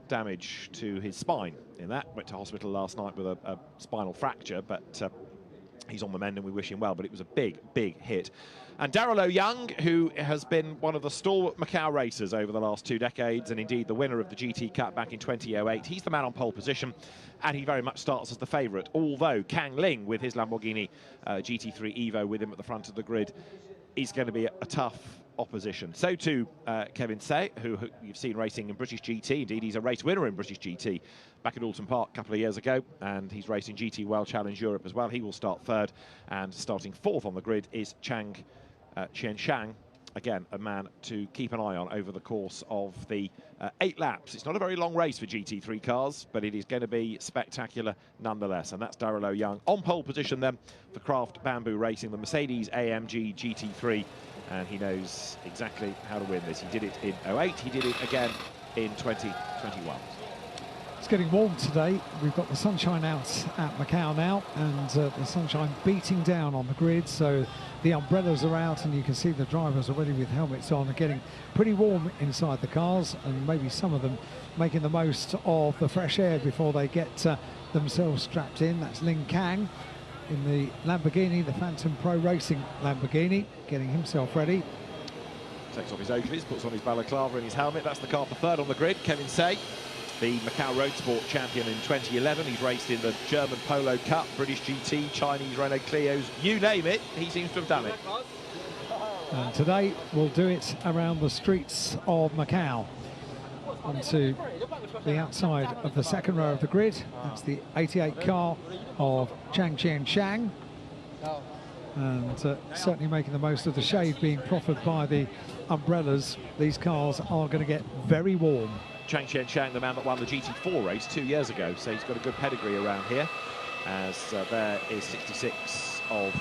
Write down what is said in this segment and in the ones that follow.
damage to his spine in that. Went to hospital last night with a spinal fracture, but he's on the mend and we wish him well, but it was a big, big hit. And Darrell O'Young, who has been one of the stalwart Macau racers over the last 2 decades, and indeed the winner of the GT Cup back in 2008, he's the man on pole position, and he very much starts as the favourite, although Kang Ling, with his Lamborghini GT3 Evo with him at the front of the grid, is going to be a tough opposition. So too Kevin Say, who you've seen racing in British GT. Indeed, he's a race winner in British GT back at Alton Park a couple of years ago, and he's racing GT World Challenge Europe as well. He will start third, and starting fourth on the grid is Chang Qianshang. Again, a man to keep an eye on over the course of the 8 laps. It's not a very long race for GT3 cars, but it is going to be spectacular nonetheless. And that's Darrell O'Young on pole position then for Craft Bamboo Racing, the Mercedes AMG GT3. And he knows exactly how to win this. He did it in 08, he did it again in 2021. It's getting warm today. We've got the sunshine out at Macau now, and the sunshine beating down on the grid, so the umbrellas are out and you can see the drivers already with helmets on and getting pretty warm inside the cars, and maybe some of them making the most of the fresh air before they get themselves strapped in. That's Ling Kang in the Lamborghini, the Phantom Pro Racing Lamborghini, getting himself ready. Takes off his Oakleys, puts on his balaclava and his helmet. That's the car for third on the grid, Kevin Say, the Macau Road Sport champion in 2011. He's raced in the German Polo Cup, British GT, Chinese Renault Clios, you name it, he seems to have done it. And today we'll do it around the streets of Macau. Onto the outside of the second row of the grid. That's the 88 car of Chang Qianshang. And certainly making the most of the shade being proffered by the umbrellas. These cars are going to get very warm. Chang Qianshang, the man that won the GT4 race 2 years ago, so he's got a good pedigree around here. As there is 66 of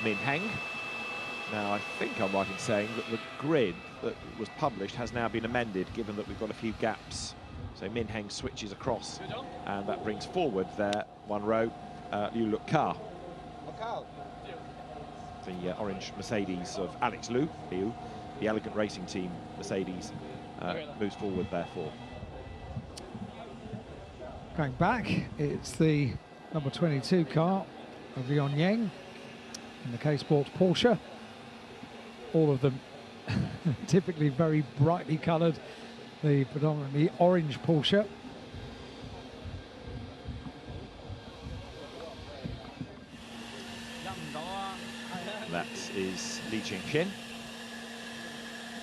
Min Heng. Now, I think I'm right in saying that the grid that was published has now been amended, given that we've got a few gaps. So Min Heng switches across, and that brings forward there one row Liu Luk Ka. The orange Mercedes of Alex Liu, the Elegant Racing Team Mercedes, moves forward therefore. Going back, it's the number 22 car of Lion Yang in the K-Sports Porsche. All of them typically very brightly coloured, the predominantly orange Porsche. That is Li Qingqian,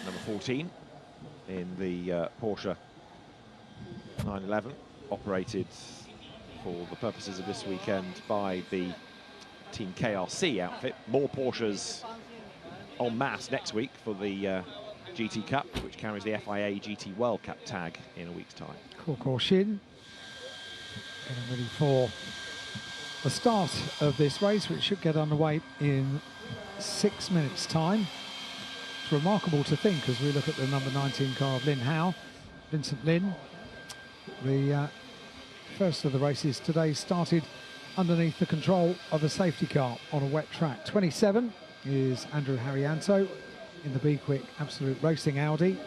number 14 in the Porsche 911, operated for the purposes of this weekend by the Team KRC outfit. More Porsches en masse next week for the GT Cup, which carries the FIA GT World Cup tag in a week's time. Shin getting ready for the start of this race, which should get underway in 6 minutes' time. It's remarkable to think, as we look at the number 19 car of Lin Hao, Vincent Lin. The first of the races today started underneath the control of a safety car on a wet track. 27 is Andrew Harrianto in the Be Quick Absolute Racing Audi.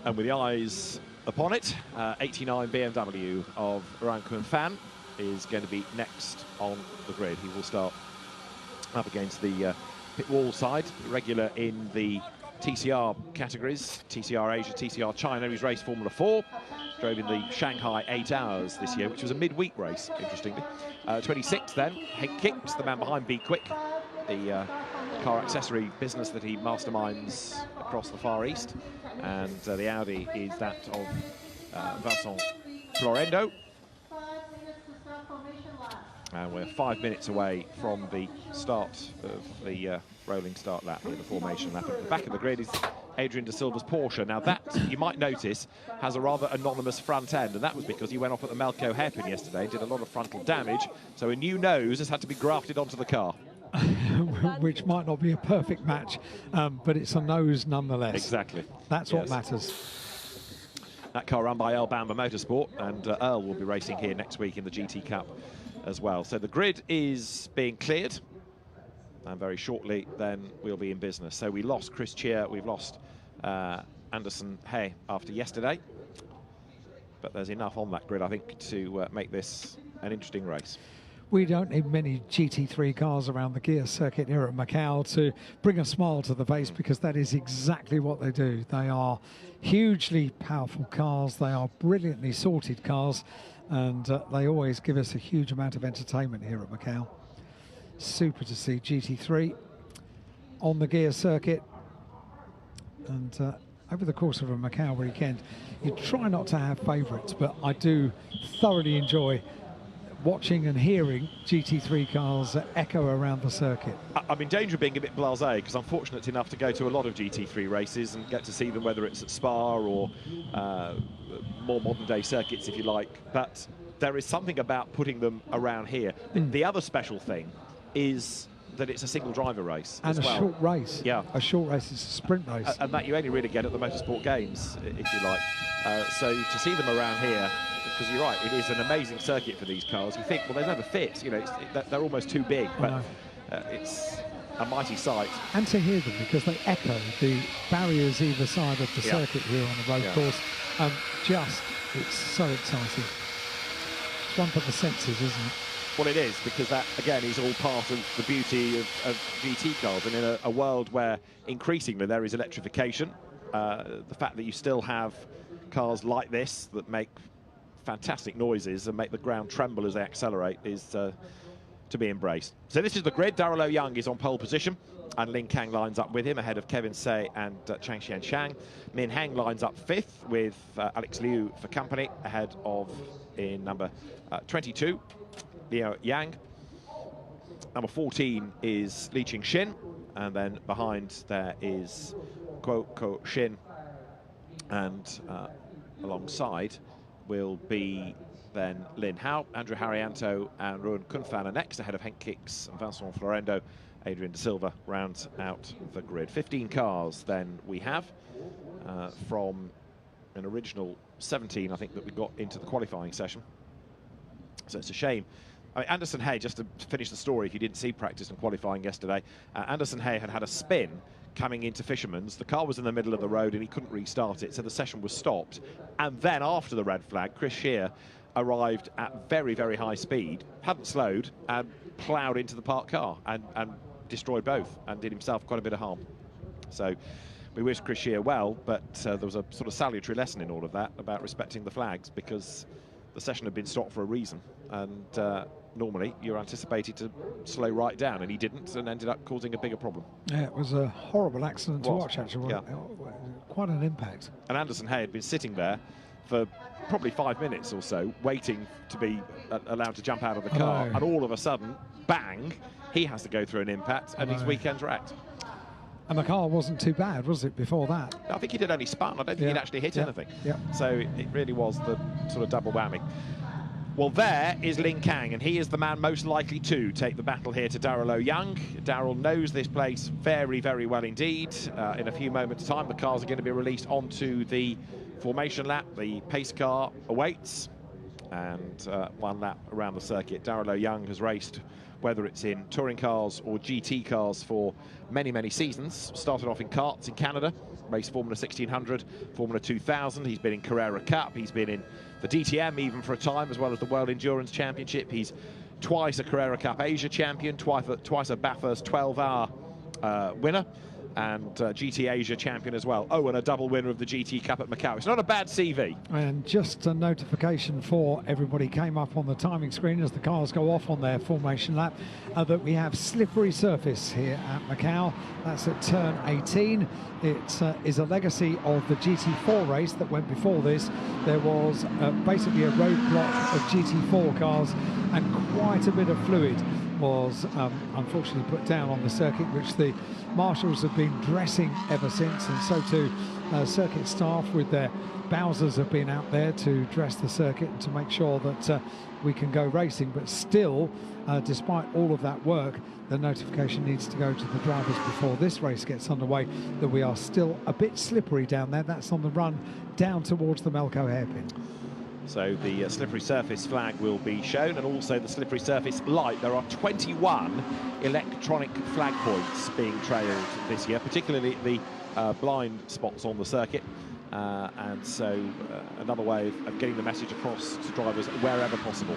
And with the eyes upon it, 89 BMW of Ran Kun Fan is going to be next on the grid. He will start up against the pit wall side, regular in the TCR categories, TCR Asia, TCR China. He's raced Formula 4, drove in the Shanghai 8 Hours this year, which was a midweek race, interestingly. 26 then, Hank Kicks, the man behind Be Quick, the car accessory business that he masterminds across the Far East. And the Audi is that of Vincent Florendo. And we're 5 minutes away from the start of the rolling start lap here, the formation lap. At the back of the grid is Adrian De Silva's Porsche. Now that, you might notice, has a rather anonymous front end, and that was because he went off at the Melco hairpin yesterday, did a lot of frontal damage, so a new nose has had to be grafted onto the car. Which might not be a perfect match, but it's a nose nonetheless. Exactly. That's what matters. That car run by Earl Bamber Motorsport, and Earl will be racing here next week in the GT Cup as well. So the grid is being cleared, and very shortly then we'll be in business. So we lost Chris Cheer, we've lost Anderson Hay after yesterday. But there's enough on that grid, I think, to make this an interesting race. We don't need many GT3 cars around the gear circuit here at Macau to bring a smile to the face, because that is exactly what they do. They are hugely powerful cars, they are brilliantly sorted cars, and they always give us a huge amount of entertainment here at Macau. Super to see GT3 on the gear circuit. And over the course of a Macau weekend, you try not to have favourites, but I do thoroughly enjoy watching and hearing GT3 cars echo around the circuit. I'm in danger of being a bit blasé, because I'm fortunate enough to go to a lot of GT3 races and get to see them, whether it's at Spa or more modern day circuits, if you like. But there is something about putting them around here. The other special thing is that it's a single driver race and as well. Short race. Yeah, a short race is a sprint race, and that you only really get at the motorsport games, if you like. So to see them around here, because you're right, it is an amazing circuit for these cars. You think, well, they never fit, you know, they're almost too big, but it's a mighty sight. And to hear them, because they echo the barriers either side of the circuit here on the road course. It's so exciting. It's one for the senses, isn't it? Well, it is, because that, again, is all part of the beauty of GT cars. And in a world where increasingly there is electrification, the fact that you still have cars like this that make fantastic noises and make the ground tremble as they accelerate is to be embraced. So this is the grid. Darrell Young is on pole position, and Lin Kang lines up with him ahead of Kevin Tse and Chang Xian Shang. Min Heng lines up fifth with Alex Liu for company, ahead of, in number 22, Liu Yang. Number 14 is Li Qingxin, and then behind there is Guo Ko Shin, and alongside will be then Lin Hao. Andrew Harrianto and Ruan Kunfan are next, ahead of Henk Kicks and Vincent Florendo. Adrian De Silva rounds out the grid. 15 cars then we have from an original 17, I think, that we got into the qualifying session. So it's a shame. I mean, Anderson Hay, just to finish the story, if you didn't see practice and qualifying yesterday, Anderson Hay had a spin coming into Fisherman's. The car was in the middle of the road and he couldn't restart it, so the session was stopped. And then after the red flag, Chris Shear arrived at very, very high speed, hadn't slowed, and ploughed into the parked car and destroyed both and did himself quite a bit of harm. So we wish Chris Shear well, but there was a sort of salutary lesson in all of that about respecting the flags, because the session had been stopped for a reason, and normally you're anticipated to slow right down, and he didn't, and ended up causing a bigger problem. Yeah, it was a horrible accident to watch, actually. Yeah. Quite an impact. And Anderson Hay had been sitting there for probably 5 minutes or so, waiting to be allowed to jump out of the car, and all of a sudden, bang, he has to go through an impact, and his weekend's wrecked. And the car wasn't too bad, was it, before that? I think he did only spun. I don't think he'd actually hit anything. So it really was the sort of double whammy. Well, there is Lin Kang, and he is the man most likely to take the battle here to Darrell Young. Darrell knows this place very, very well indeed. In a few moments' time, the cars are going to be released onto the formation lap. The pace car awaits, and one lap around the circuit. Darrell Young has raced, whether it's in touring cars or GT cars, for many, many seasons. Started off in karts in Canada, raced Formula 1600, Formula 2000. He's been in Carrera Cup. He's been in the DTM even for a time, as well as the World Endurance Championship. He's twice a Carrera Cup Asia champion, twice a Bathurst 12-hour winner, and GT Asia champion as well. Oh, and a double winner of the GT Cup at Macau. It's not a bad CV. And just a notification for everybody came up on the timing screen as the cars go off on their formation lap, that we have slippery surface here at Macau. That's at turn 18. It is a legacy of the GT4 race that went before this. There was basically a roadblock of GT4 cars, and quite a bit of fluid was unfortunately put down on the circuit, which the marshals have been dressing ever since, and so too circuit staff with their Bowsers have been out there to dress the circuit and to make sure that we can go racing. But still, despite all of that work, the notification needs to go to the drivers before this race gets underway that we are still a bit slippery down there. That's on the run down towards the Melco hairpin. So the slippery surface flag will be shown, and also the slippery surface light. There are 21 electronic flag points being trailed this year, particularly at the blind spots on the circuit. And so another way of getting the message across to drivers wherever possible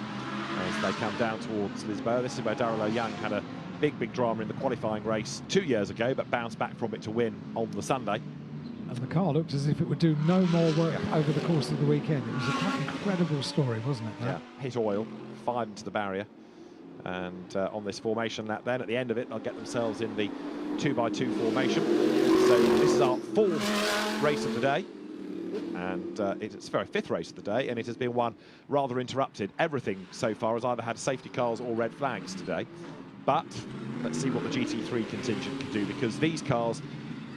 as they come down towards Lisboa. This is where Daryl O'Young had a big drama in the qualifying race 2 years ago, but bounced back from it to win on the Sunday. And the car looked as if it would do no more work over the course of the weekend. It was a quite incredible story, wasn't it? Yeah, hit oil, fired into the barrier. And on this formation lap then, at the end of it, they'll get themselves in the 2x2 formation. So this is our 4th race of the day. And it's the very 5th race of the day, and it has been one rather interrupted. Everything so far has either had safety cars or red flags today. But let's see what the GT3 contingent can do, because these cars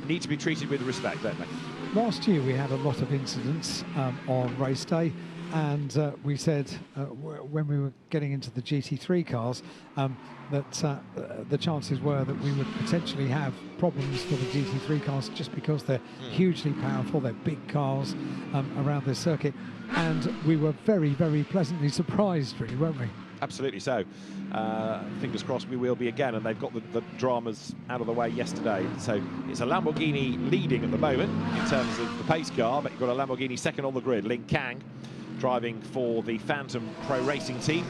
need to be treated with respect, don't they? Last year we had a lot of incidents on race day, and we said when we were getting into the GT3 cars that the chances were that we would potentially have problems for the GT3 cars just because they're hugely powerful, they're big cars around this circuit, and we were very pleasantly surprised, really, weren't we? Absolutely so. Fingers crossed we will be again, and they've got the dramas out of the way yesterday. So it's a Lamborghini leading at the moment in terms of the pace car, but you've got a Lamborghini second on the grid, Lin Kang, driving for the Phantom Pro Racing team.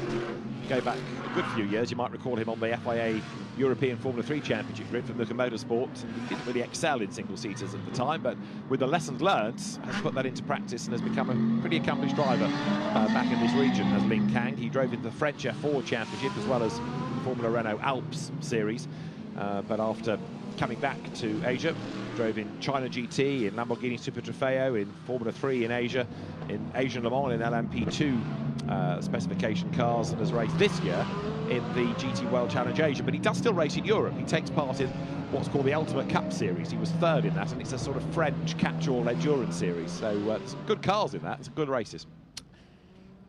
Go back a good few years, you might recall him on the FIA European Formula 3 Championship grid from Nuka Motorsport. He didn't really excel in single-seaters at the time, but with the lessons learned, has put that into practice and has become a pretty accomplished driver back in this region, has Lin Kang. He drove in the French F4 Championship as well as the Formula Renault Alps series, but after coming back to Asia, drove in China GT, in Lamborghini Super Trofeo, in Formula 3 in Asia, in Asian Le Mans, in LMP2 specification cars, and has raced this year in the GT World Challenge Asia. But he does still race in Europe. He takes part in what's called the Ultimate Cup Series. He was 3rd in that, and it's a sort of French catch-all endurance series. So some good cars in that, some good races.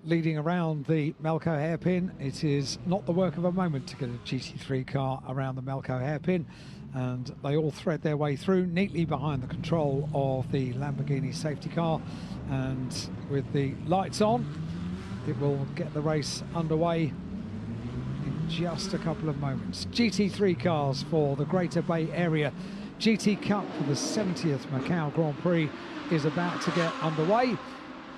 Leading around the Melco hairpin, it is not the work of a moment to get a GT3 car around the Melco hairpin, and they all thread their way through neatly behind the control of the Lamborghini safety car, and with the lights on, it will get the race underway in just a couple of moments. GT3 cars for the Greater Bay Area GT Cup for the 70th Macau Grand Prix is about to get underway.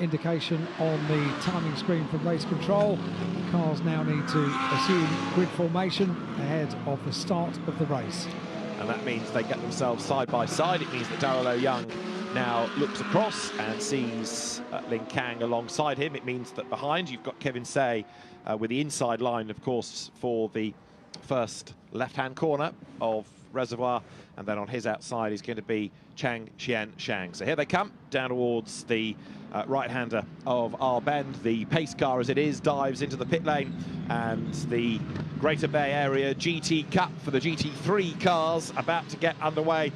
Indication on the timing screen from race control. The cars now need to assume grid formation ahead of the start of the race. And that means they get themselves side by side. It means that Daryl O'Young now looks across and sees Lin Kang alongside him. It means that behind you've got Kevin Say with the inside line, of course, for the first left-hand corner of Reservoir, and then on his outside is going to be Chang Xian Shang. So here they come down towards the right-hander of our bend. The pace car, as it is, dives into the pit lane, and the Greater Bay Area GT Cup for the GT3 cars about to get underway.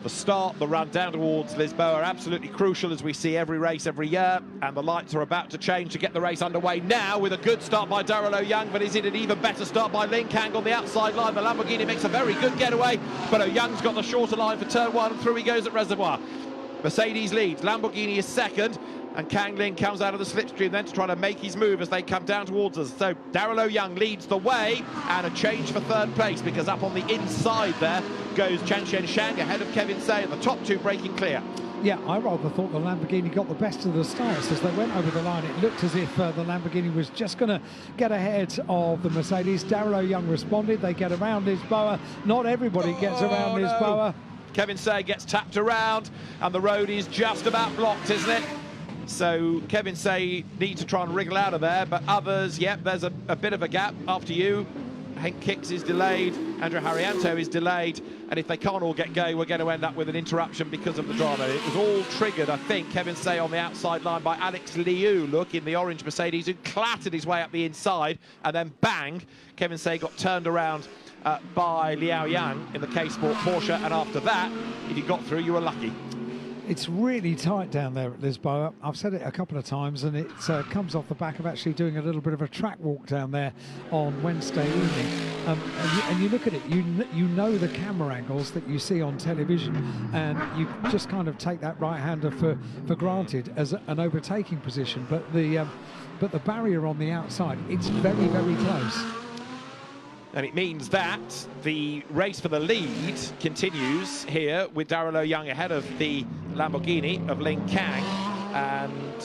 The start, the run down towards Lisboa, absolutely crucial, as we see every race every year, and the lights are about to change to get the race underway now, with a good start by Daryl O'Young, but is it an even better start by Lin Kang on the outside line? The Lamborghini makes a very good getaway, but O'Young's got the shorter line for turn 1, and through he goes at Reservoir. Mercedes leads, Lamborghini is second, and Kang Lin comes out of the slipstream then to try to make his move as they come down towards us. So Daryl O'Young leads the way, and a change for 3rd place, because up on the inside there goes Chang Xian Shang ahead of Kevin Say, and the top 2 breaking clear. Yeah, I rather thought the Lamborghini got the best of the starts as they went over the line. It looked as if the Lamborghini was just going to get ahead of the Mercedes. Daryl O'Young responded. They get around Lisboa. Not everybody gets around Lisboa. Kevin Say gets tapped around, and the road is just about blocked, isn't it? So Kevin Say needs to try and wriggle out of there, but others, yep, there's a bit of a gap after you. Hank Kicks is delayed, Andrew Harrianto is delayed, and if they can't all get going, we're going to end up with an interruption because of the drama. It was all triggered, I think, Kevin Say on the outside line by Alex Liu, look, in the orange Mercedes, who clattered his way up the inside, and then bang, Kevin Say got turned around by Liao Yang in the K-Sport Porsche, and after that, if you got through, you were lucky. It's really tight down there at Lisboa. I've said it a couple of times, and it comes off the back of actually doing a little bit of a track walk down there on Wednesday evening. And you look at it, you know the camera angles that you see on television, and you just kind of take that right-hander for granted as an overtaking position. But the barrier on the outside, it's very, very close. And it means that the race for the lead continues here with Darrell Young ahead of the Lamborghini of Ling Kang. And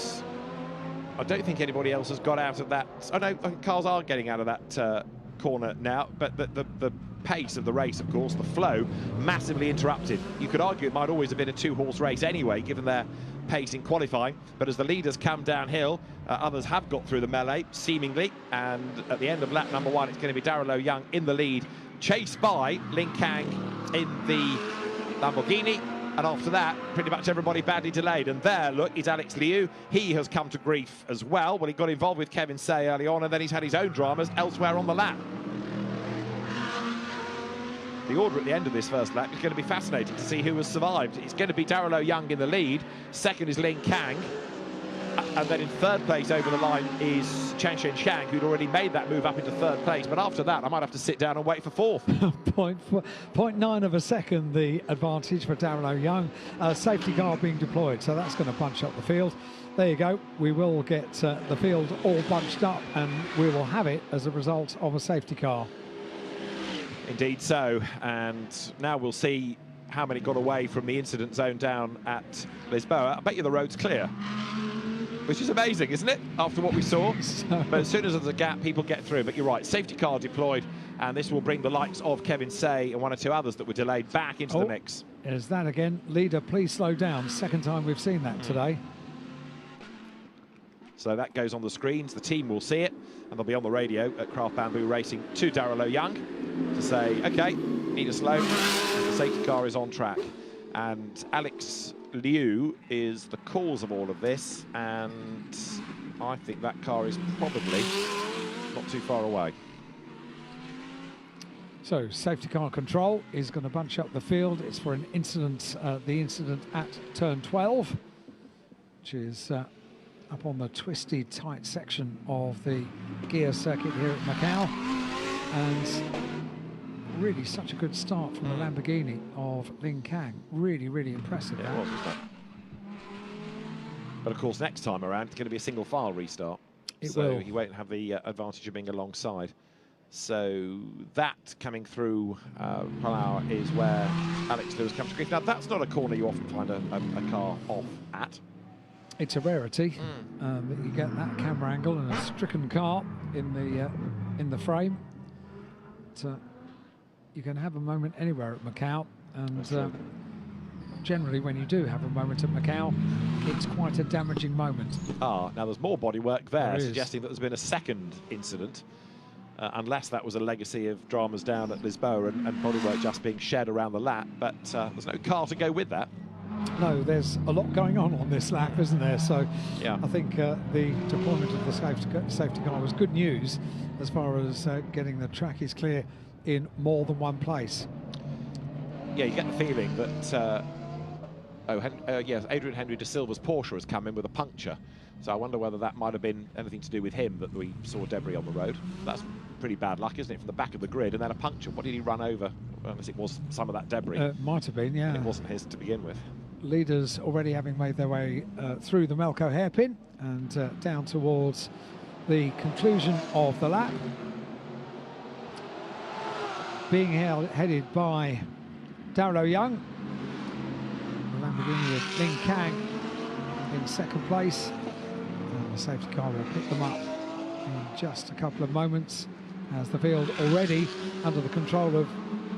I don't think anybody else has got out of that. Oh no, cars are getting out of that corner now, but the pace of the race, of course, the flow, massively interrupted. You could argue it might always have been a two-horse race anyway, given their pace in qualifying, but as the leaders come downhill, others have got through the melee, seemingly, and at the end of lap number 1, it's going to be Darrell Young in the lead, chased by Ling Kang in the Lamborghini, and after that, pretty much everybody badly delayed. And there, look, is Alex Liu. He has come to grief as well. Well, he got involved with Kevin Say early on, and then he's had his own dramas elsewhere on the lap. The order at the end of this first lap is going to be fascinating to see who has survived. It's going to be Darrell Young in the lead. Second is Ling Kang. And then in third place over the line is Chang Sheng, who'd already made that move up into third place. But after that, I might have to sit down and wait for fourth. 0.9 of a second, the advantage for Darrell Young. Safety car being deployed, so that's going to bunch up the field. There you go. We will get the field all bunched up, and we will have it as a result of a safety car. Indeed so, and now we'll see how many got away from the incident zone down at Lisboa. I bet you the road's clear, which is amazing, isn't it, after what we saw? But as soon as there's a gap, people get through. But you're right, safety car deployed, and this will bring the likes of Kevin Say and one or two others that were delayed back into the mix. Is that again? Leader, please slow down. Second time we've seen that today. So that goes on the screens, the team will see it, and they'll be on the radio at Craft Bamboo Racing to Darrell Young to say, okay, need a slow, the safety car is on track. And Alex Liu is the cause of all of this, and I think that car is probably not too far away. So safety car control is going to bunch up the field. It's for an incident, the incident at turn 12, which is up on the twisty, tight section of the gear circuit here at Macau. And really such a good start from the Lamborghini of Ling Kang. Really, really impressive. Yeah, it was, wasn't it? But of course, next time around, it's going to be a single file restart. It will. He won't have the advantage of being alongside. So that coming through Palau is where Alex Lewis comes to grief. Now, that's not a corner you often find a car off at. It's a rarity that you get that camera angle and a stricken car in the frame. But, you can have a moment anywhere at Macau, and generally when you do have a moment at Macau, it's quite a damaging moment. Now there's more bodywork there suggesting that there's been a second incident, unless that was a legacy of dramas down at Lisboa and bodywork just being shed around the lap, but there's no car to go with that. No, there's a lot going on this lap, isn't there? So yeah. I think the deployment of the safety car was good news as far as getting the track is clear in more than one place. Yeah, you get the feeling that yes, Adrian Henry de Silva's Porsche has come in with a puncture, so I wonder whether that might have been anything to do with him that we saw debris on the road. That's pretty bad luck, isn't it, from the back of the grid, and then a puncture. What did he run over? Unless it was some of that debris. Might have been, yeah. It wasn't his to begin with. Leaders already having made their way through the Melco hairpin and down towards the conclusion of the lap. Being headed by Darrell Young, the Lamborghini of Ling Kang in second place, and the safety car will pick them up in just a couple of moments as the field already under the control of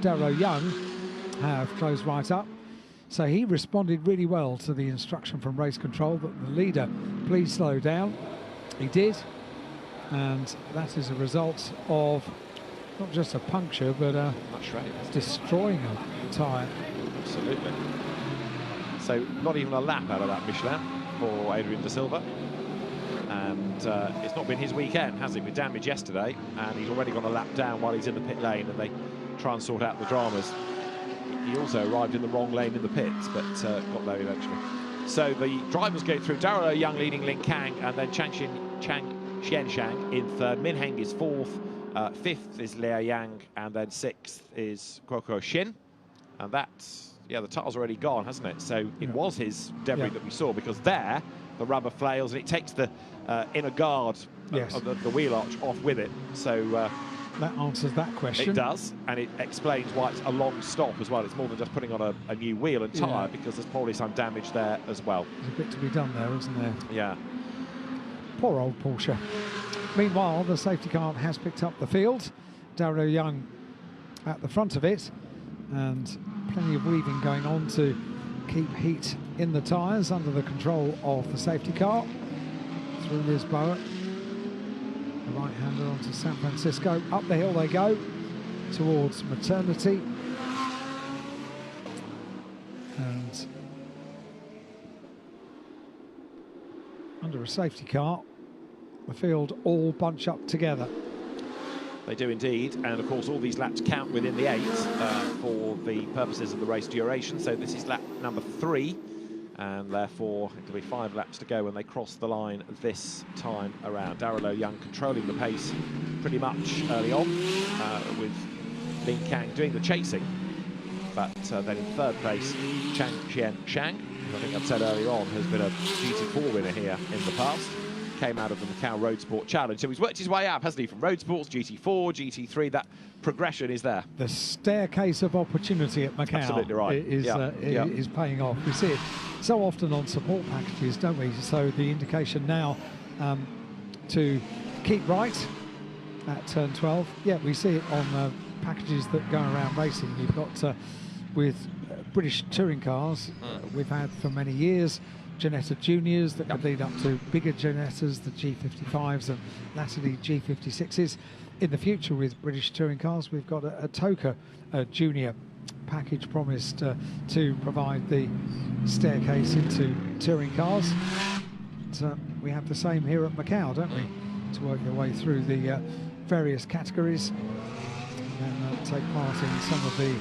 Darrell Young have closed right up. So he responded really well to the instruction from race control that the leader please slow down. He did, and that is a result of not just a puncture, but destroying a tyre. Absolutely. So not even a lap out of that Michelin for Adrian de Silva. And it's not been his weekend, has it, with damage yesterday. And he's already gone a lap down while he's in the pit lane and they try and sort out the dramas. He also arrived in the wrong lane in the pits, but got there eventually. So the drivers go through. Darrell Young leading Ling Kang, and then Chang Xianshang in third. Min Heng is fourth. Fifth is Liao Yang, and then sixth is Guoguo Xin. And that's, yeah, the tire's already gone, hasn't it? So it was his debris that we saw, because there, the rubber flails, and it takes the inner guard of the wheel arch off with it. So that answers that question. It does, and it explains why it's a long stop as well. It's more than just putting on a new wheel and tyre, because there's probably some damage there as well. There's a bit to be done there, isn't there? Yeah. Poor old Porsche. Meanwhile, the safety car has picked up the field. Darrow Young at the front of it, and plenty of weaving going on to keep heat in the tyres under the control of the safety car. Through Lisboa, the right-hander onto San Francisco. Up the hill they go towards Maternity. And under a safety car, the field all bunch up together. They do indeed, and of course all these laps count within the 8 for the purposes of the race duration. So this is lap number 3, and therefore it'll be 5 laps to go when they cross the line this time around. Darrow Young controlling the pace pretty much early on, with Lin Kang doing the chasing, but then in third place, Chang Qian Shang, who I think I've said earlier on has been a GT4 winner here in the past. Came out of the Macau Road Sport Challenge, so he's worked his way up, hasn't he, from Road Sports, GT4, GT3. That progression is there. The staircase of opportunity at Macau Absolutely right. is paying off. We see it so often on support packages, don't we? So the indication now to keep right at turn 12. Yeah, we see it on packages that go around racing. You've got with British touring cars, we've had for many years Ginetta Juniors that could lead up to bigger Ginettas, the G55s and latterly G56s. In the future with British touring cars, we've got a Toka Junior package promised to provide the staircase into touring cars. But, we have the same here at Macau, don't we? To work your way through the various categories and then take part in some of the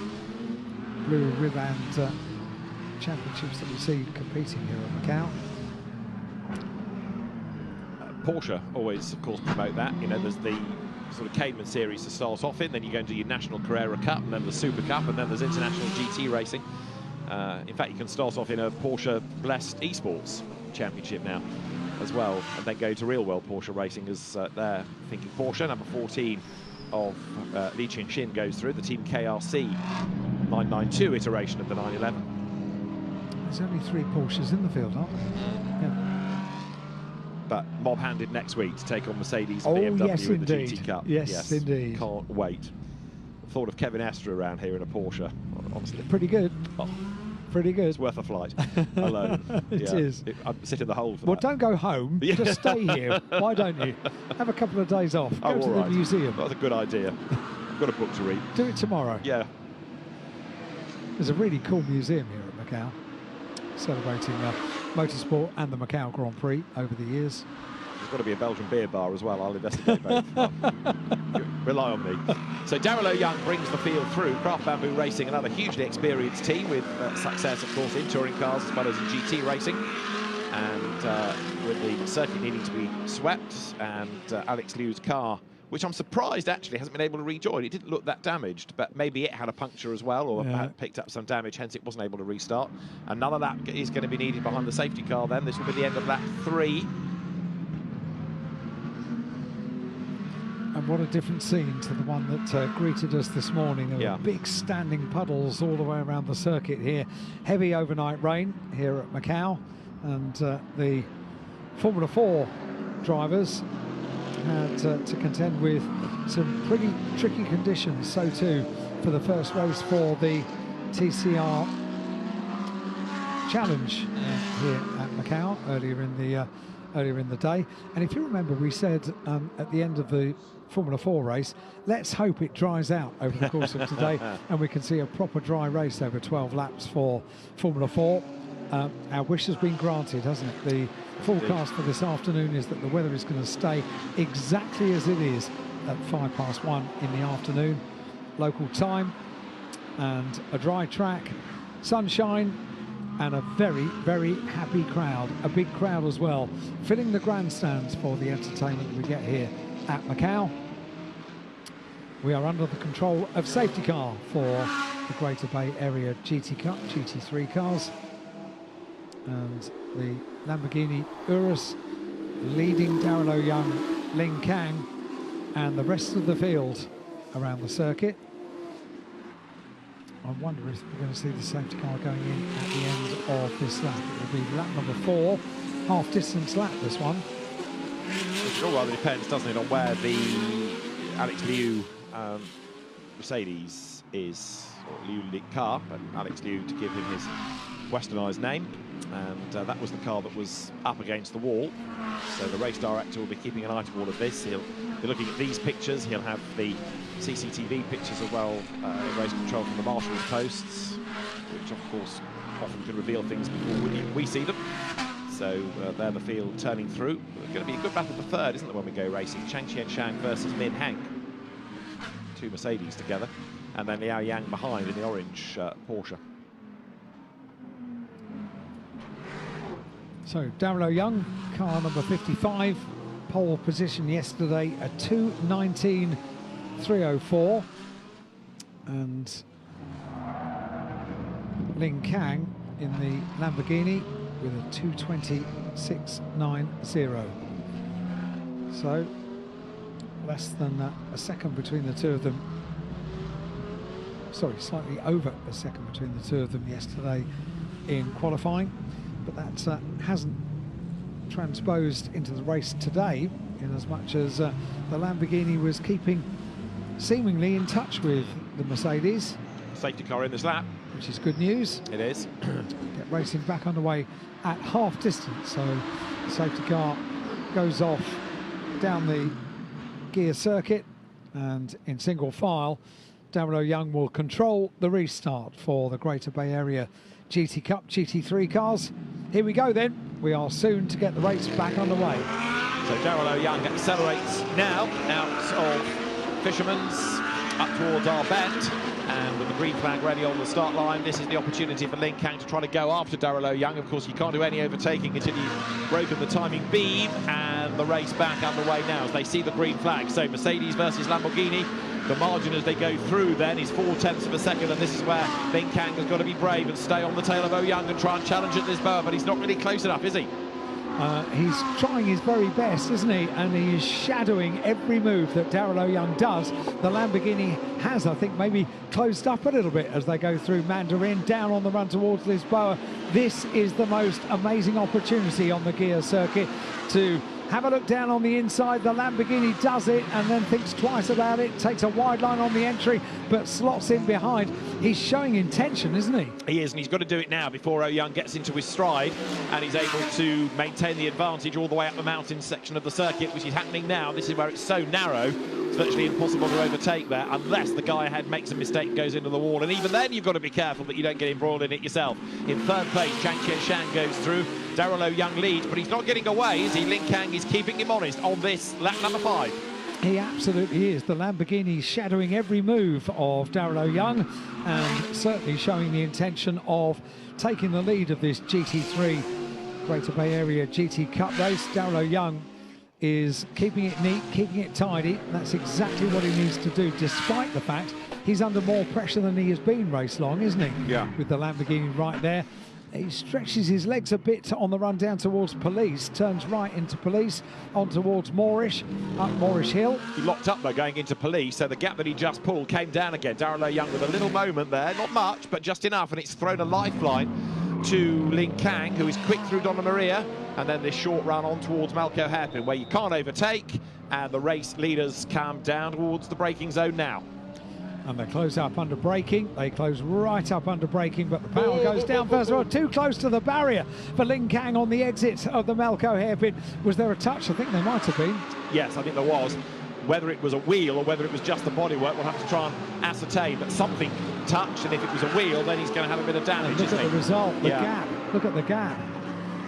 blue ribband championships that we see competing here at Macau. Porsche always, of course, promote that. You know, there's the sort of Cayman series to start off in, then you go into your National Carrera Cup, and then the Super Cup, and then there's international GT racing. In fact, you can start off in a Porsche Blessed Esports Championship now as well, and then go to real world Porsche racing as they're thinking Porsche. Number 14 of Li Qinxin goes through, the Team KRC 992 iteration of the 911. There's only 3 Porsches in the field, aren't there? Yeah. But mob-handed next week to take on Mercedes and BMW yes, in the indeed. GT Cup. Yes, indeed. Can't wait. Thought of Kevin Astor around here in a Porsche, honestly. Pretty good. Oh, pretty good. it's worth a flight alone. It is. I'd sit in the hole for well, that. don't go home. Just stay here. Why don't you? Have a couple of days off. Go to the museum. That's a good idea. I've got a book to read. Do it tomorrow. Yeah. There's a really cool museum here at Macau, celebrating motorsport and the Macau Grand Prix over the years. There's got to be a Belgian beer bar as well. I'll investigate both. Rely on me. So Darrow Young brings the field through. Craft Bamboo Racing, another hugely experienced team with success, of course, in touring cars as well as in GT racing. And with the circuit needing to be swept, and Alex Liu's car, which I'm surprised actually hasn't been able to rejoin. It didn't look that damaged, but maybe it had a puncture as well, or picked up some damage, hence it wasn't able to restart. Another lap is going to be needed behind the safety car then. This will be the end of lap 3. And what a different scene to the one that greeted us this morning. There were big standing puddles all the way around the circuit here. Heavy overnight rain here at Macau, and the Formula 4 drivers had to contend with some pretty tricky conditions. So too for the first race for the TCR Challenge here at Macau earlier in the day. And if you remember, we said at the end of the Formula 4 race, let's hope it dries out over the course of today and we can see a proper dry race over 12 laps for Formula 4. Our wish has been granted, hasn't it? The forecast for this afternoon is that the weather is going to stay exactly as it is at 1:05 in the afternoon, local time, and a dry track, sunshine, and a very, very happy crowd. A big crowd as well, filling the grandstands for the entertainment we get here at Macau. We are under the control of safety car for the Greater Bay Area GT Cup, GT3 cars. And the Lamborghini Urus leading Darrow Young, Lin Kang, and the rest of the field around the circuit. I wonder if we're going to see the safety car going in at the end of this lap. It will be lap number 4, half-distance lap, this one. It all rather depends, doesn't it, on where the Alex Liu Mercedes is, or Liu car, but Alex Liu to give him his westernised name. And that was the car that was up against the wall. So the race director will be keeping an eye to all of this. He'll be looking at these pictures. He'll have the CCTV pictures as well in race control from the marshal's posts, which of course often can reveal things before we see them. So they're the field turning through. It's going to be a good battle for third, isn't it, when we go racing? Chang Qianshang versus Min Hang. 2 Mercedes together. And then Liao Yang behind in the orange Porsche. So Darrell Young, car number 55, pole position yesterday at 2:19.304, and Lin Kang in the Lamborghini with a 2:20.690. So less than a second between the two of them. Sorry, slightly over a second between the two of them yesterday in qualifying. But that hasn't transposed into the race today, in as much as the Lamborghini was keeping seemingly in touch with the Mercedes. Safety car in this lap. Which is good news. It is. Get racing back underway at half distance. So the safety car goes off down the gear circuit, and in single file, Darrell Young will control the restart for the Greater Bay Area GT Cup GT3 cars. Here we go then. We are soon to get the race back underway. So Darrell Young accelerates now out of Fisherman's up towards our bend, and with the green flag ready on the start line, this is the opportunity for Lin Kang to try to go after Darrell Young. Of course, you can't do any overtaking until you've broken the timing beam, and the race back underway now as they see the green flag. So Mercedes versus Lamborghini. The margin as they go through then is 0.4 of a second, and this is where Lin Kang has got to be brave and stay on the tail of Oh Young and try and challenge at Lisboa, but he's not really close enough, is he? He's trying his very best, isn't he? And he is shadowing every move that Darrell Young does. The Lamborghini has, I think, maybe closed up a little bit as they go through Mandarin, down on the run towards Lisboa. This is the most amazing opportunity on the gear circuit to have a look down on the inside. The Lamborghini does it and then thinks twice about it, takes a wide line on the entry, but slots in behind. He's showing intention, isn't he? He is, and he's got to do it now before Oh Young gets into his stride, and he's able to maintain the advantage all the way up the mountain section of the circuit, which is happening now. This is where it's so narrow, it's virtually impossible to overtake there, unless the guy ahead makes a mistake and goes into the wall. And even then, you've got to be careful that you don't get embroiled in it yourself. In third place, Chang Qianshang goes through. Darrell Young leads, but he's not getting away, is he? Lin Kang is keeping him honest on this lap number 5. He absolutely is. The Lamborghini shadowing every move of Darrell Young, and certainly showing the intention of taking the lead of this GT3 Greater Bay Area GT Cup race. Darrell Young is keeping it neat, keeping it tidy. That's exactly what he needs to do, despite the fact he's under more pressure than he has been race long, isn't he? Yeah. With the Lamborghini right there. He stretches his legs a bit on the run down towards Police, turns right into Police, on towards Moorish, up Moorish Hill. He locked up though going into Police, so the gap that he just pulled came down again. Darrell Young with a little moment there, not much, but just enough, and it's thrown a lifeline to Lin Kang, who is quick through Donna Maria, and then this short run on towards Malco Hairpin, where you can't overtake, and the race leaders come down towards the braking zone now. And they close up under braking. They close right up under braking, but the power goes down first of all. Too close to the barrier for Lin Kang on the exit of the Malco hairpin. Was there a touch? I think there might have been. Yes, I think there was. Whether it was a wheel or whether it was just the bodywork, we'll have to try and ascertain. But something touched, and if it was a wheel, then he's going to have a bit of damage. And look at the result, the gap. Look at the gap.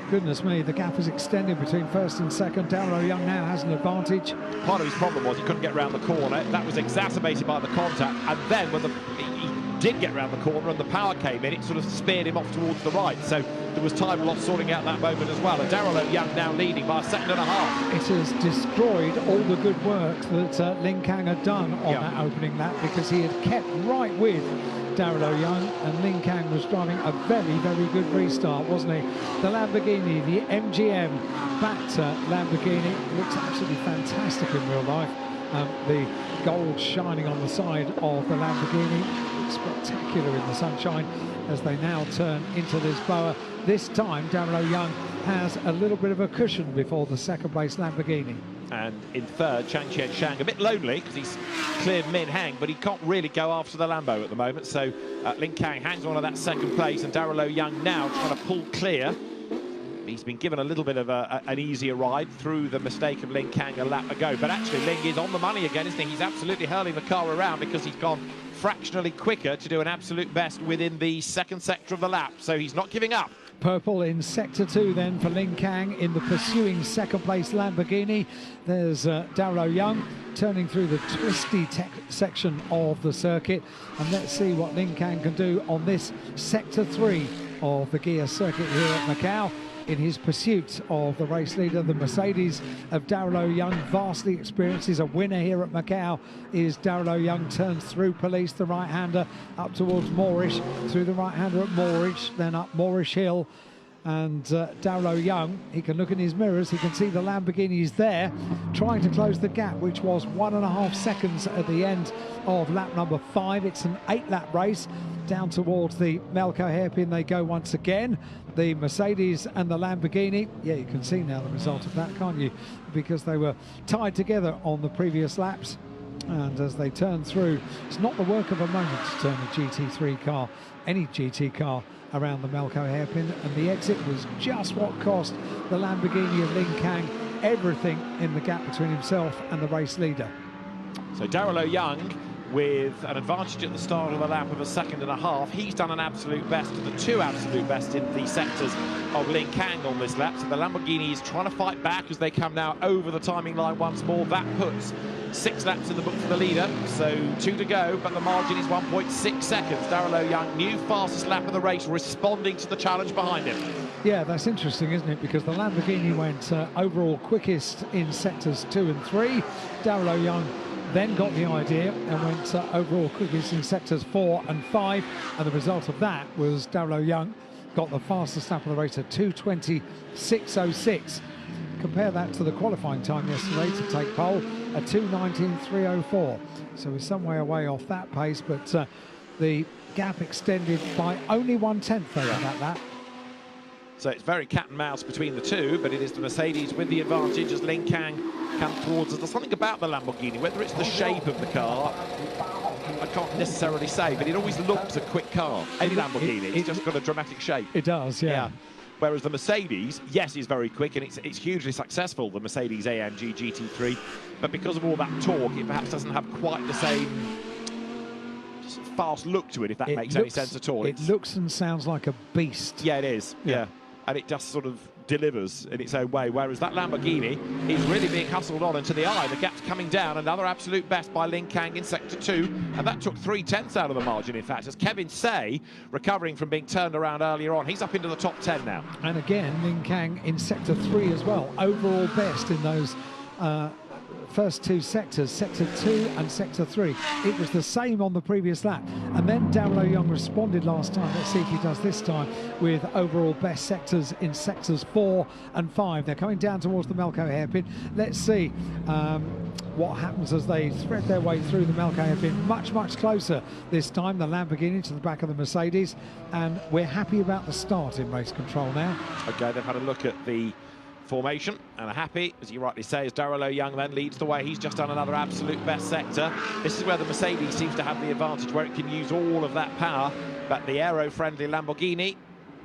Goodness me, the gap is extended between first and second. Darrell Young now has an advantage. Part of his problem was he couldn't get around the corner. That was exacerbated by the contact. And then when he did get around the corner and the power came in, it sort of speared him off towards the right. So there was time lost sorting out that moment as well. And Darrell Young now leading by 1.5 seconds. It has destroyed all the good work that Lin Kang had done on that opening lap, because he had kept right with Darrell Young, and Lin Kang was driving a very, very good restart, wasn't he? The Lamborghini, the MGM backed Lamborghini, looks absolutely fantastic in real life. The gold shining on the side of the Lamborghini. Looks spectacular in the sunshine as they now turn into Lisboa. This time, Darrell Young has a little bit of a cushion before the second-place Lamborghini. And in third, Chang Chen Shang, a bit lonely because he's cleared Min Hang, but he can't really go after the Lambo at the moment. So Lin Kang hangs on to that second place, and Darrell Young now trying to pull clear. He's been given a little bit of an easier ride through the mistake of Lin Kang a lap ago. But actually, Ling is on the money again, isn't he? He's absolutely hurling the car around because he's gone fractionally quicker to do an absolute best within the second sector of the lap. So he's not giving up. Purple in sector 2 then for Lin Kang in the pursuing second place Lamborghini. There's Darrell Young turning through the twisty section of the circuit, and let's see what Lin Kang can do on this sector 3 of the gear circuit here at Macau in his pursuit of the race leader. The Mercedes of Darrell Young, vastly experienced, is a winner here at Macau. Is Darrell Young turns through Police, the right-hander, up towards Moorish, through the right-hander at Moorish, then up Moorish Hill. And Darrell Young, he can look in his mirrors, he can see the Lamborghini's there, trying to close the gap, which was 1.5 seconds at the end of lap number 5. It's an 8-lap race. Down towards the Melco hairpin they go once again. The Mercedes and the Lamborghini. Yeah, you can see now the result of that, can't you? Because they were tied together on the previous laps. And as they turn through, it's not the work of a moment to turn a GT3 car, any GT car, around the Melco hairpin. And the exit was just what cost the Lamborghini of Lin Kang everything in the gap between himself and the race leader. So Darrell Young with an advantage at the start of the lap of 1.5 seconds. He's done an absolute best, and the 2 absolute best in the sectors of Lin Kang on this lap. So the Lamborghini is trying to fight back as they come now over the timing line once more. That puts 6 laps in the book for the leader, so 2 to go, but the margin is 1.6 seconds. Darrell Young, new fastest lap of the race, responding to the challenge behind him. Yeah, that's interesting, isn't it? Because the Lamborghini went overall quickest in sectors 2 and 3. Darrell Young then got the idea and went overall quickest in sectors 4 and 5, and the result of that was Darrell Young got the fastest lap of the race at 2:26.06. Compare that to the qualifying time yesterday to take pole at 2:19.304. So we're some way away off that pace, but the gap extended by only 1/10 over that lap. So it's very cat and mouse between the two, but it is the Mercedes with the advantage as Lin Kang comes towards us. There's something about the Lamborghini, whether it's the shape of the car, I can't necessarily say, but it always looks a quick car. Any Lamborghini, it's just got a dramatic shape. It does, yeah. Whereas the Mercedes, yes, is very quick, and it's hugely successful, the Mercedes AMG GT3, but because of all that torque, it perhaps doesn't have quite the same fast look to it, if that makes any sense at all. It looks and sounds like a beast. Yeah, it is, yeah. And it just sort of delivers in its own way, whereas that Lamborghini is really being hustled on, and to the eye, the gap's coming down. Another absolute best by Lin Kang in sector 2, and that took 3/10 out of the margin, in fact, as Kevin Say, recovering from being turned around earlier on, he's up into the top 10 now. And again, Lin Kang in sector 3 as well, overall best in those first 2 sectors, sector 2 and sector 3. It was the same on the previous lap, and then Darrell Young responded last time. Let's see if he does this time with overall best sectors in sectors 4 and 5. They're coming down towards the Melco hairpin. Let's see what happens as they thread their way through the Melco hairpin. Much closer this time, the Lamborghini to the back of the Mercedes, and we're happy about the start in race control now. Okay, they've had a look at the formation and are happy, as you rightly say, as Darrell Young then leads the way. He's just done another absolute best sector. This is where the Mercedes seems to have the advantage, where it can use all of that power, but the aero-friendly Lamborghini,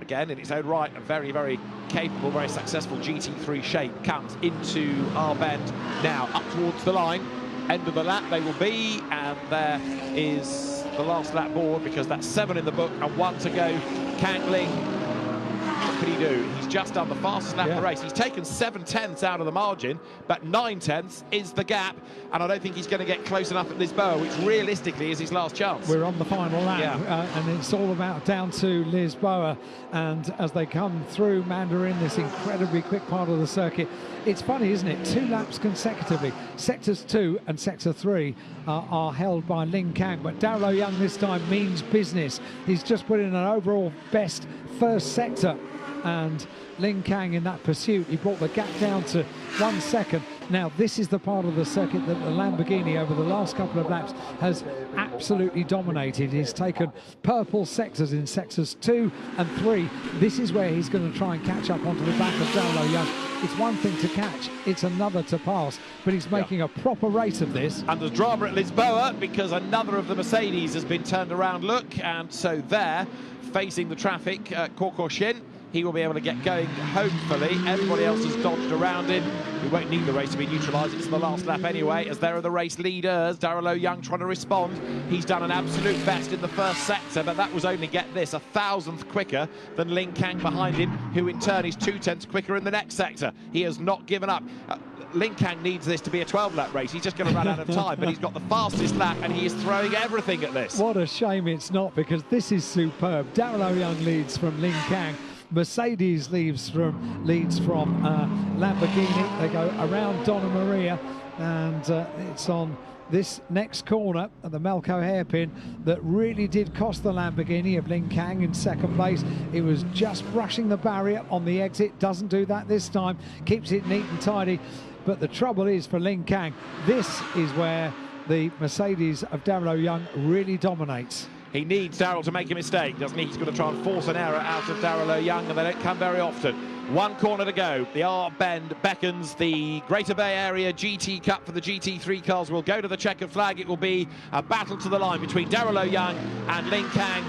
again in its own right, a very capable, very successful GT3 shape, comes into our bend now up towards the line. End of the lap they will be, and there is the last lap board, because that's 7 in the book and 1 to go. Kang Ling, what can he do? He's just done the fastest lap of the race. He's taken 7/10 out of the margin, but 9/10 is the gap, and I don't think he's going to get close enough at Lisboa, which realistically is his last chance. We're on the final lap, and it's all about down to Lisboa, and as they come through Mandarin, this incredibly quick part of the circuit. It's funny, isn't it? 2 laps consecutively. Sectors 2 and sector 3 are held by Lin Kang, but Darrell Young this time means business. He's just put in an overall best first sector, and Lin Kang in that pursuit, he brought the gap down to 1 second. Now, this is the part of the circuit that the Lamborghini over the last couple of laps has absolutely dominated. He's taken purple sectors in sectors 2 and 3. This is where he's going to try and catch up onto the back of Darrell Young. It's one thing to catch, it's another to pass, but he's making a proper race of this. And there's drama at Lisboa because another of the Mercedes has been turned around, look, and so there, facing the traffic, Shin, he will be able to get going, hopefully. Everybody else has dodged around him. We won't need the race to be neutralised. It's the last lap anyway, as there are the race leaders. Darrell Young trying to respond. He's done an absolute best in the first sector, but that was only, get this, 1,000th quicker than Lin Kang behind him, who in turn is 2/10 quicker in the next sector. He has not given up. Lin Kang needs this to be a 12-lap race. He's just going to run out of time, but he's got the fastest lap, and he is throwing everything at this. What a shame it's not, because this is superb. Darrell Young leads from Lin Kang. Mercedes leads from Lamborghini. They go around Donna Maria, and it's on this next corner at the Macau hairpin that really did cost the Lamborghini of Lin Kang in second place. It was just brushing the barrier on the exit. Doesn't do that this time. Keeps it neat and tidy. But the trouble is for Lin Kang, this is where the Mercedes of Darrell Young really dominates. He needs Darrell to make a mistake, doesn't he? He's going to try and force an error out of Darrell Young, and they don't come very often. One corner to go. The R-bend beckons. The Greater Bay Area GT Cup for the GT3 cars will go to the checkered flag. It will be a battle to the line between Darrell Young and Lin Kang.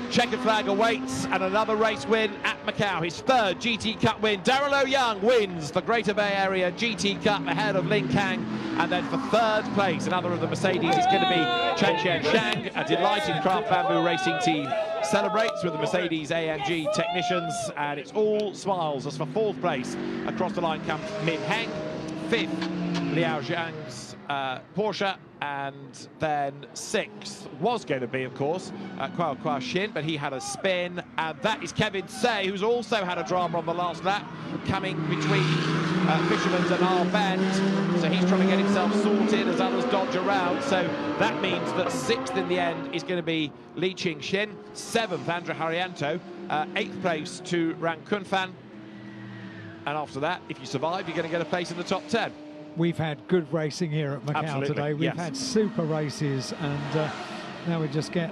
Checkered flag awaits, and another race win at Macau. His third GT Cup win. Darrell Young wins the Greater Bay Area GT Cup ahead of Lin Kang. And then for third place, another of the Mercedes is going to be Chen Qianshang. A delighted Craft Bamboo Racing team celebrates with the Mercedes AMG technicians, and it's all smiles as for fourth place across the line comes Min Heng, fifth Liao Zhang's Porsche, and then sixth was going to be, of course, Kuo Shin, but he had a spin, and that is Kevin Say, who's also had a drama on the last lap, coming between Fisherman's and R-Bend, so he's trying to get himself sorted as others dodge around, so that means that sixth in the end is going to be Li Qingxin, seventh Andrea Haryanto, eighth place to Ran Kunfan, and after that, if you survive, you're going to get a place in the top 10. We've had good racing here at Macau today. We've had super races, and now we just get...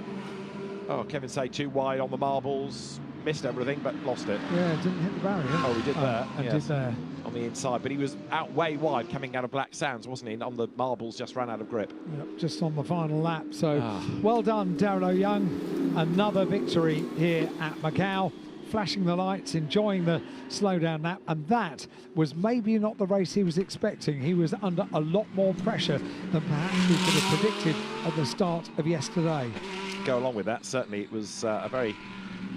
Oh, Kevin Say too wide on the marbles, missed everything, but lost it. Yeah, didn't hit the barrier. Oh, he did there. And did there. On the inside, but he was out way wide coming out of Black Sands, wasn't he? On the marbles, just ran out of grip. Yep, just on the final lap. So well done, Darrell Young. Another victory here at Macau. Flashing the lights, enjoying the slowdown lap, and that was maybe not the race he was expecting. He was under a lot more pressure than perhaps we could have predicted at the start of yesterday. Go along with that, certainly it was a very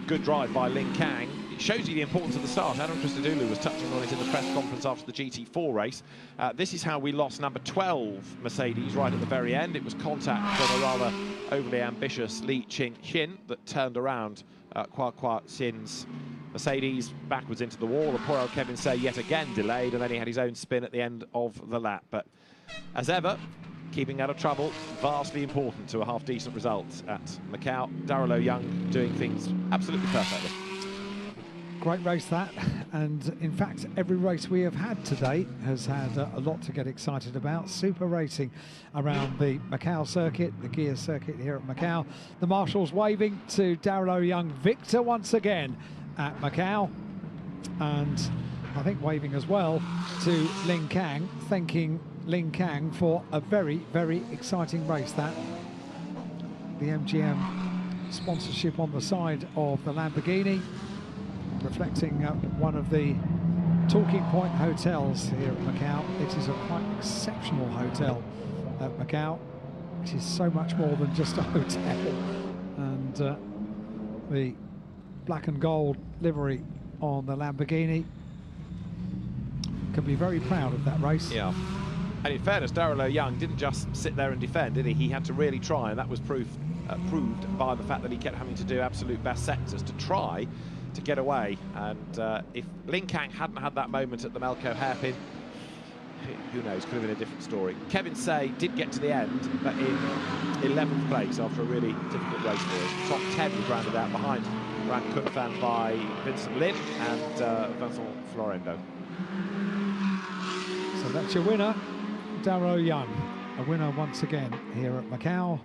good drive by Lin Kang. It shows you the importance of the start. Adam Christodoulou was touching on it in the press conference after the GT4 race. This is how we lost number 12 Mercedes right at the very end. It was contact from a rather overly ambitious Li Qingxin that turned around Kuo Shin's Mercedes backwards into the wall. The poor old Kevin Say yet again delayed, and then he had his own spin at the end of the lap. But as ever, keeping out of trouble, vastly important to a half-decent result at Macau. Darrell Young doing things absolutely perfectly. Great race that, and in fact every race we have had today has had a lot to get excited about. Super racing around the Macau circuit, the gear circuit here at Macau. The marshals waving to Darrell Young, victor once again at Macau, and I think waving as well to Lin Kang, thanking Lin Kang for a very, very exciting race. That the MGM sponsorship on the side of the Lamborghini, reflecting one of the talking point hotels here at Macau. It is a quite exceptional hotel at Macau. It is so much more than just a hotel. And the black and gold livery on the Lamborghini can be very proud of that race. Yeah. And in fairness, Darrell Young didn't just sit there and defend, did he? He had to really try, and that was proved by the fact that he kept having to do absolute best sectors to try to get away. And if Lin Kang hadn't had that moment at the Macau hairpin, who knows, could have been a different story. Kevin Say did get to the end, but in 11th place after a really difficult race for him. Top 10 was rounded out behind Ran Kunfan by Vincent Lin and Vincent Florendo. So that's your winner, Darrell Young. A winner once again here at Macau.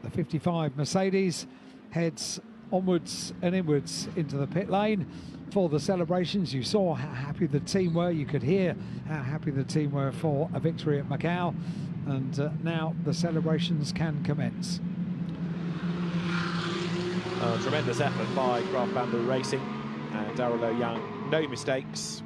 The 55 Mercedes heads onwards and inwards into the pit lane for the celebrations. You saw how happy the team were. You could hear how happy the team were for a victory at Macau. And now the celebrations can commence. Tremendous effort by Craft Bamboo Racing and Darrell Young. No mistakes.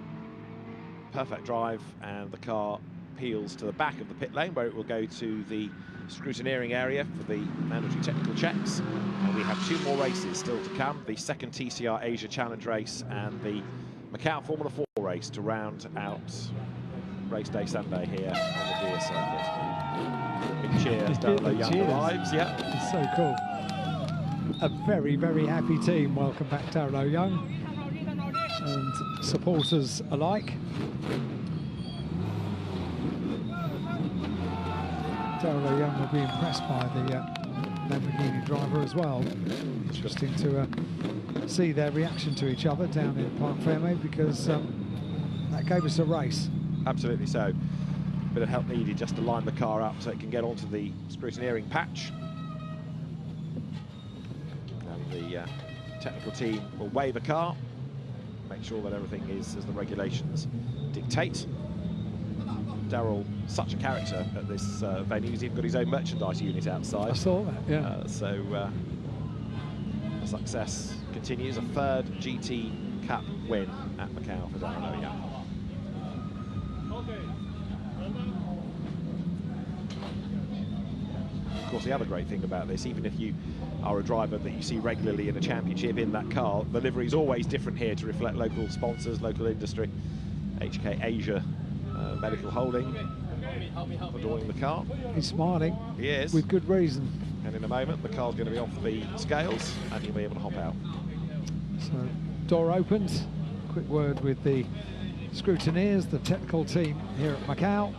Perfect drive, and the car peels to the back of the pit lane where it will go to the scrutineering area for the mandatory technical checks. And we have 2 more races still to come, the second TCR Asia Challenge race and the Macau Formula 4 race to round out race day Sunday here on the gear circuit. Big cheer as Darrell Young arrives. Yeah, it's so cool. A very, very happy team. Welcome back, Darrell Young, and supporters alike. Darrell Young will be impressed by the Lamborghini driver as well. Interesting to see their reaction to each other down in Parc Fermé, because that gave us a race. Absolutely so. Bit of help needed just to line the car up so it can get onto the scrutineering patch. And the technical team will weigh the car, make sure that everything is as the regulations dictate. Darrell, such a character at this venue. He's even got his own merchandise unit outside. I saw that, yeah. So success continues. A 3rd GT Cup win at Macau for Darrell Young. Of course, the other great thing about this, even if you are a driver that you see regularly in a championship in that car, the livery is always different here to reflect local sponsors, local industry. HK Asia Medical Holding adorning the car. He's smiling. He is. With good reason. And in a moment, the car's going to be off the scales and he'll be able to hop out. So, door opened. Quick word with the scrutineers, the technical team here at Macau.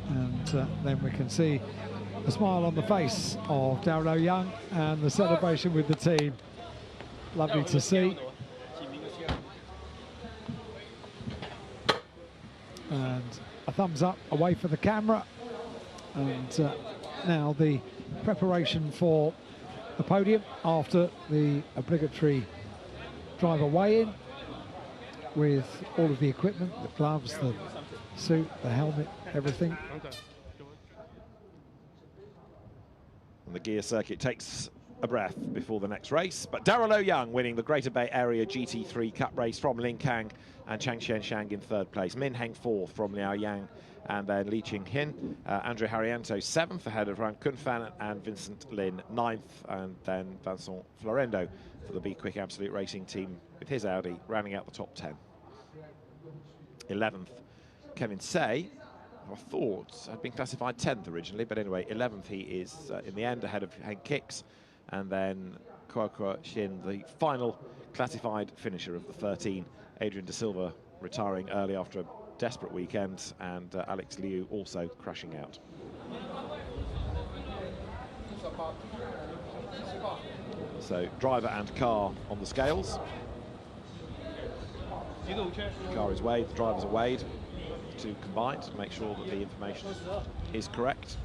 And then we can see the smile on the face of Darrell Young and the celebration with the team. Lovely to see. And a thumbs up away for the camera. And now the preparation for the podium after the obligatory driver weigh-in, with all of the equipment, the gloves, the suit, the helmet, everything. And the gear circuit takes a breath before the next race. But Darrell Young winning the Greater Bay Area GT3 Cup race from Lin Kang and Chang Xianshang in 3rd place. Min Heng 4th from Liao Yang, and then Li Qinghin. Andre Harriento 7th ahead of Ran Kunfan and Vincent Lin 9th, and then Vincent Florendo for the Be Quick Absolute Racing team with his Audi rounding out the top 10. 11th, Kevin Say, I thought had been classified 10th originally, but anyway, 11th he is in the end ahead of Hank Kicks, and then Kuokua Shin, the final classified finisher of the 13. Adrian De Silva retiring early after a desperate weekend, and Alex Liu also crashing out. So driver and car on the scales. The car is weighed, the drivers are weighed, the 2 combined to make sure that the information is correct.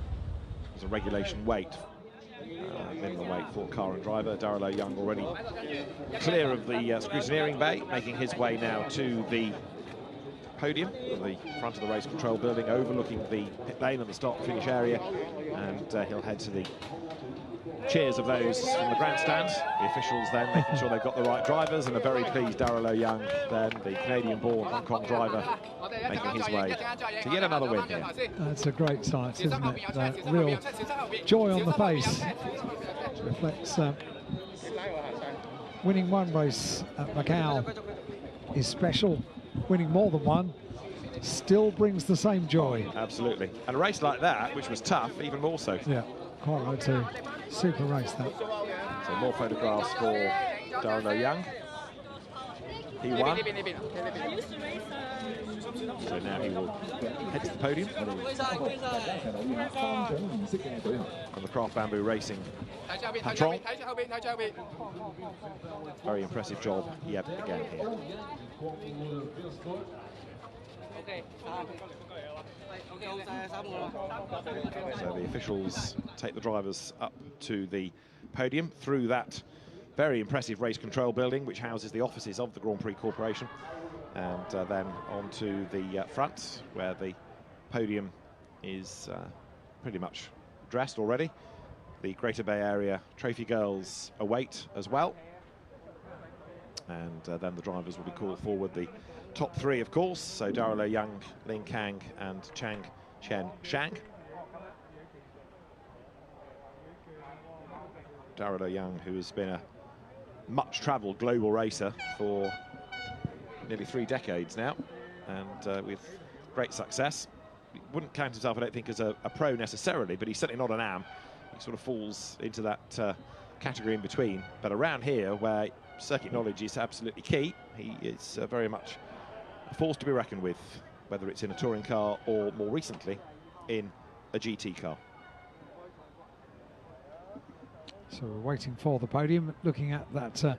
There's a regulation weight, minimum weight for car and driver. Darrell Young already clear of the scrutineering bay, making his way now to the podium, the front of the race control building, overlooking the pit lane and the start and finish area, and he'll head to the cheers of those from the grandstand. The officials then making sure they've got the right drivers, and a very pleased Darrell Young, then the Canadian-born Hong Kong driver, making his way to yet another win here. That's a great sight, isn't it? Real joy on the face. It reflects winning one race at Macau is special. Winning more than one still brings the same joy. Absolutely. And a race like that, which was tough, even more so. Yeah, quite right too. Super race that. So more photographs for Darrell Young. He won. So now he will head to the podium. And the Craft Bamboo Racing patron. Very impressive job yet again here. So the officials take the drivers up to the podium through that very impressive race control building, which houses the offices of the Grand Prix Corporation, and then onto the front, where the podium is pretty much dressed already. The Greater Bay Area trophy girls await as well. And then the drivers will be called forward. The top three, of course, so Darrell Young, Lin Kang and Chang Chen Shang. Darrell Young, who has been a much-travelled global racer for nearly 3 decades now, and with great success. He wouldn't count himself, I don't think, as a pro necessarily, but he's certainly not an am. He sort of falls into that category in between. But around here, where circuit knowledge is absolutely key, he is very much a force to be reckoned with, whether it's in a touring car or, more recently, in a GT car. So we're waiting for the podium, looking at that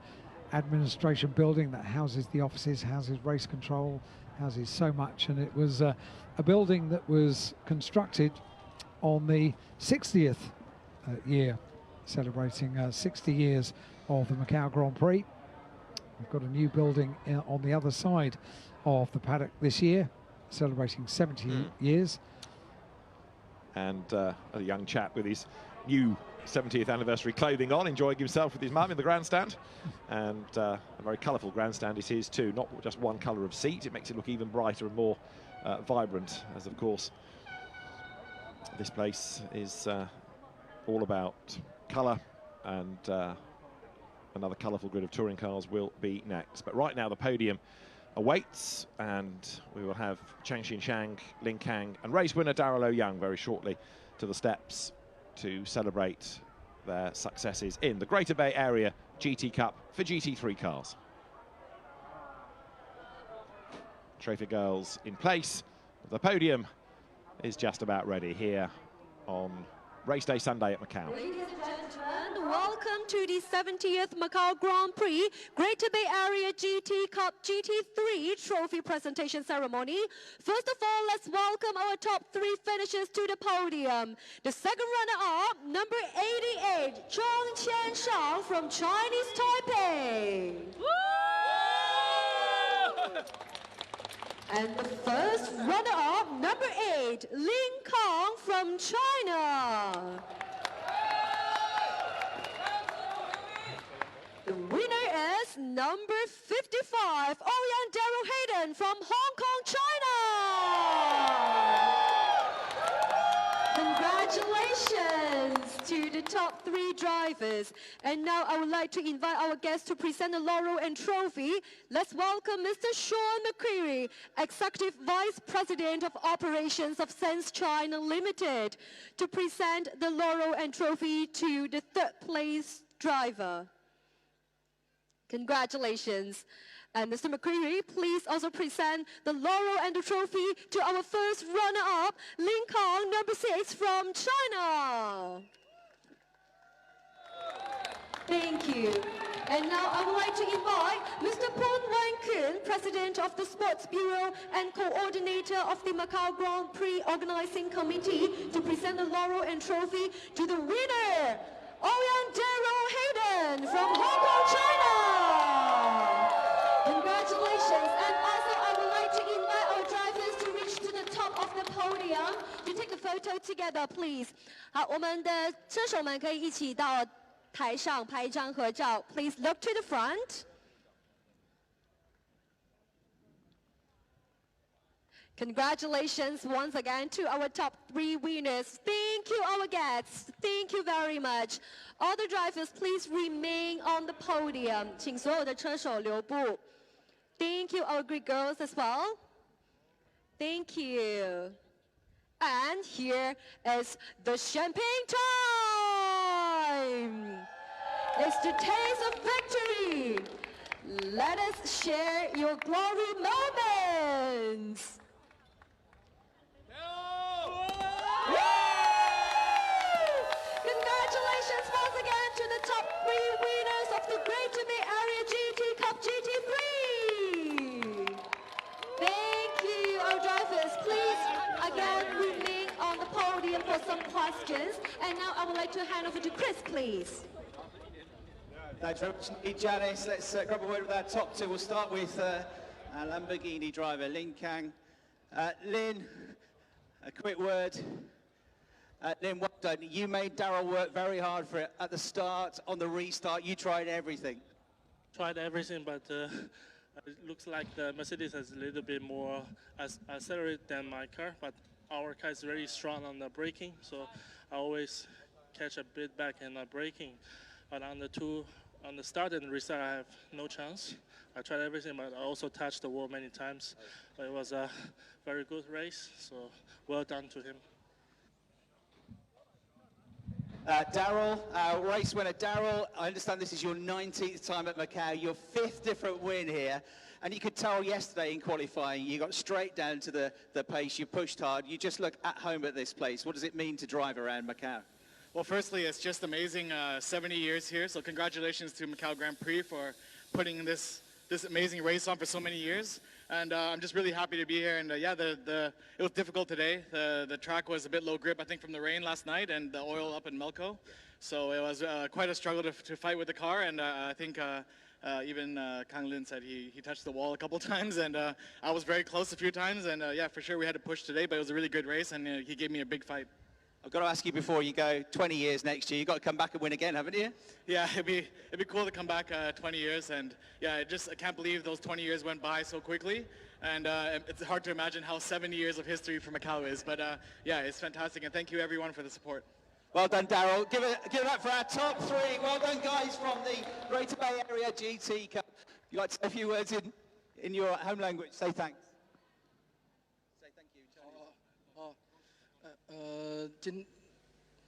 administration building that houses the offices, houses race control, houses so much. And it was a building that was constructed on the 60th year, celebrating 60 years of the Macau Grand Prix. We've got a new building on the other side of the paddock this year, celebrating 70 years. And a young chap with his new 70th anniversary clothing on, enjoying himself with his mum in the grandstand. And a very colourful grandstand is his too, not just one colour of seat. It makes it look even brighter and more vibrant, as of course this place is all about colour, and another colourful grid of touring cars will be next. But right now the podium awaits, and we will have Chang Xin-Shang, Lin Kang and race winner Darrell Young very shortly to the steps to celebrate their successes in the Greater Bay Area GT Cup for GT3 cars. Trophy girls in place. The podium is just about ready here on race day Sunday at Macau. Ladies and gentlemen, welcome to the 70th Macau Grand Prix Greater Bay Area GT Cup GT3 trophy presentation ceremony. First of all, let's welcome our top 3 finishers to the podium. The second runner-up, number 88, Zhang Qianshang from Chinese Taipei. And the first runner-up, number 8, Lin Kang from China. The winner is number 55, Ouyang Daryl Hayden from Hong Kong, China. Congratulations to the top 3 drivers. And now I would like to invite our guests to present the laurel and trophy. Let's welcome Mr. Sean McCreary, Executive Vice President of Operations of Sense China Limited, to present the laurel and trophy to the 3rd place driver. Congratulations. And Mr. McCreary, please also present the laurel and the trophy to our first runner-up, Lin Kang, number 6 from China. Thank you. And now I would like to invite Mr. Pon Wan-kun, President of the Sports Bureau and Coordinator of the Macau Grand Prix Organizing Committee, to present the laurel and trophy to the winner, Ouyang Daryl Hayden from Hong Kong, China. Congratulations. And also I would like to invite our drivers to reach to the top of the podium to take a photo together, please. 好，我们的车手们可以一起到台上拍一张合照. Please look to the front. Congratulations once again to our top 3 winners. Thank you, our guests. Thank you very much. All the drivers, please remain on the podium. 请所有的车手留步. Thank you, our Greek girls as well. Thank you. And here is the champagne time. It's the taste of victory. Let us share your glory moments. Congratulations once again to the top 3 winners of the Greater Bay Area GT Cup GT3. Thank you, our drivers. Please, again, time for some questions. And now I would like to hand over to Chris, please. Thanks very much, Janice. Let's grab a word with our top two. We'll start with our Lamborghini driver, Lin Kang. Lin, a quick word. Lin, well done. You made Daryl work very hard for it at the start, on the restart. You tried everything. Tried everything, but it looks like the Mercedes has a little bit more accelerated than my car, but our car is very strong on the braking, so I always catch a bit back in the braking. But on the start and restart, I have no chance. I tried everything, but I also touched the wall many times. But it was a very good race, so well done to him. Daryl, race winner Daryl, I understand this is your 19th time at Macau, your 5th different win here, and you could tell yesterday in qualifying you got straight down to the pace, you pushed hard, you just look at home at this place. What does it mean to drive around Macau? Well, firstly, it's just amazing, 70 years here, so congratulations to Macau Grand Prix for putting this amazing race on for so many years. And I'm just really happy to be here. And yeah, it was difficult today. The track was a bit low grip, I think, from the rain last night and the oil up in Melco. So it was quite a struggle to fight with the car. And I think even Kang Lin said he touched the wall a couple times. And I was very close a few times. And yeah, for sure we had to push today, but it was a really good race. And he gave me a big fight. I've got to ask you before you go, 20 years next year, you've got to come back and win again, haven't you? Yeah, it'd be cool to come back 20 years, and yeah, I can't believe those 20 years went by so quickly, and it's hard to imagine how 70 years of history for Macau is, but yeah, it's fantastic, and thank you everyone for the support. Well done, Daryl. Give it up for our top three. Well done, guys, from the Greater Bay Area GT Cup. You'd like to say a few words in your home language? Say thanks. Say thank you. Chinese.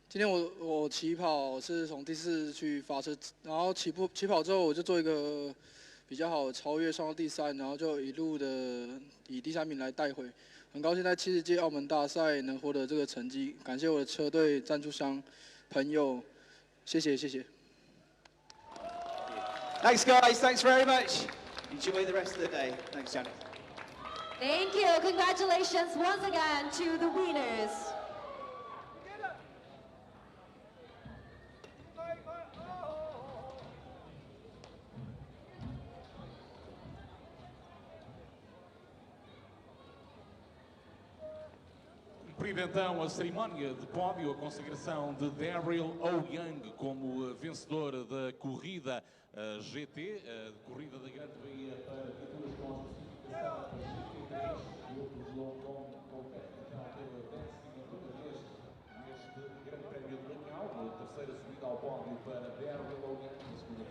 今天我起跑是从第4去发车，然后起跑之后我就做一个比较好的超越，上到第3，然后就一路的以第3名来带回。很高兴在70届澳门大赛能获得这个成绩，感谢我的车队、赞助商、朋友，谢谢。Thanks, guys. Thanks very much. Enjoy the rest of the day. Thanks, Janet. Thank you. Congratulations once again to the winners. Cumprir então a cerimónia de pódio, a consagração de Daryl Young como vencedor da corrida GT, corrida da Grande Bahia para viaturas com especificação GT3, o outro de Hong Kong compete então pela 10ª vez neste Grande Prémio de Macau, a terceira subida ao pódio para Daryl Young, a segunda